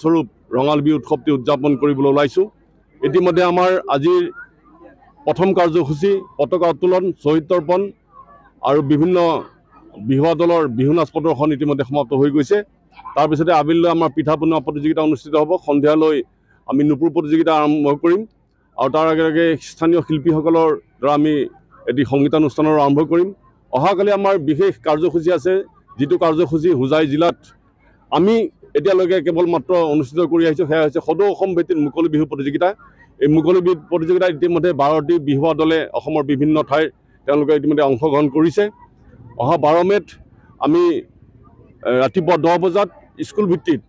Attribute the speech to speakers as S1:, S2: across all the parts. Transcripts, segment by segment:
S1: স্বৰূপ ৰঙালী বিহু উৎসৱটি উদযাপন কৰিবলৈ ওলাইছোঁ। ইতিমধ্যে আমাৰ আজিৰ প্ৰথম কাৰ্যসূচী পতাকা উত্তোলন, শ্বহীদ তৰ্পণ আৰু বিভিন্ন বিহুৱা দলৰ বিহু নাচ প্ৰদৰ্শন ইতিমধ্যে সমাপ্ত হৈ গৈছে। তাৰপিছতে আবেলিলৈ আমাৰ পিঠা বনোৱা প্ৰতিযোগিতা অনুষ্ঠিত হ'ব। সন্ধিয়ালৈ আমি নুপুৰ প্ৰতিযোগিতা আৰম্ভ কৰিম আৰু তাৰ আগে আগে স্থানীয় শিল্পীসকলৰ দ্বাৰা আমি এটি সংগীতানুষ্ঠানৰ আৰম্ভ কৰিম। অহাকালি আমাৰ বিশেষ কাৰ্যসূচী আছে, যিটো কাৰ্যসূচী হোজাই জিলাত আমি এতিয়ালৈকে কেৱল মাত্ৰ অনুষ্ঠিত কৰি আহিছোঁ, সেয়া হৈছে সদৌ অসম ভিত্তিত মুকলি বিহু প্ৰতিযোগিতা। এই মুকলি বিহু প্ৰতিযোগিতাত ইতিমধ্যে 12টি বিহুৱা দলে অসমৰ বিভিন্ন ঠাইৰ তেওঁলোকে ইতিমধ্যে অংশগ্ৰহণ কৰিছে। অহা 12 মে'ত আমি ৰাতিপুৱা 10 বজাত স্কুল ভিত্তিত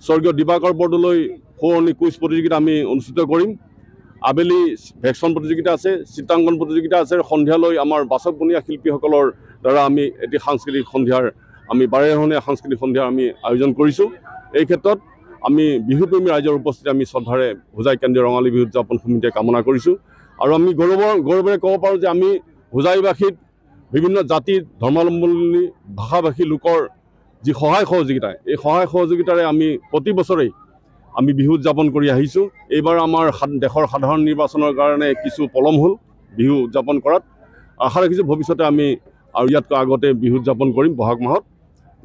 S1: স্বৰ্গীয় দিবাকৰ বৰদলৈ সোঁৱৰণী কুইজ প্ৰতিযোগিতা আমি অনুষ্ঠিত কৰিম। আবেলি ভেকশ্যন প্ৰতিযোগিতা আছে, চিত্ৰাংকন প্ৰতিযোগিতা আছে। সন্ধিয়ালৈ আমাৰ বাচক বনীয়া শিল্পীসকলৰ দ্বাৰা আমি এটি সাংস্কৃতিক সন্ধিয়াৰ বাৰেৰহণীয়া সাংস্কৃতিক সন্ধিয়াৰ আমি আয়োজন কৰিছোঁ। এই ক্ষেত্ৰত আমি বিহুপ্ৰেমী ৰাইজৰ উপস্থিতি আমি শ্ৰদ্ধাৰে হোজাই কেন্দ্ৰীয় ৰঙালী বিহু উদযাপন সমিতিয়ে কামনা কৰিছোঁ। আৰু আমি গৌৰৱেৰে ক'ব পাৰোঁ যে আমি হোজাইবাসীত বিভিন্ন জাতি ধৰ্মাৱলম্বী ভাষাভাষী লোকৰ যি সহায় সহযোগিতা, এই সহায় সহযোগিতাৰে আমি প্ৰতি বছৰেই আমি বিহু উদযাপন কৰি আহিছোঁ। এইবাৰ আমাৰ দেশৰ সাধাৰণ নিৰ্বাচনৰ কাৰণে কিছু পলম হ'ল বিহু উদযাপন কৰাত। আশা ৰাখিছোঁ ভৱিষ্যতে আমি আৰু ইয়াতকৈ আগতে বিহু উদযাপন কৰিম বহাগ মাহত।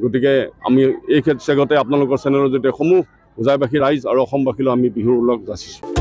S1: গতিকে আমি এই চেগতে আপোনালোকৰ চেনেলৰ জৰিয়তে সমূহ হোজাইবাসী ৰাইজ আৰু অসমবাসীলৈ আমি বিহুৰ ওলগ যাচিছোঁ।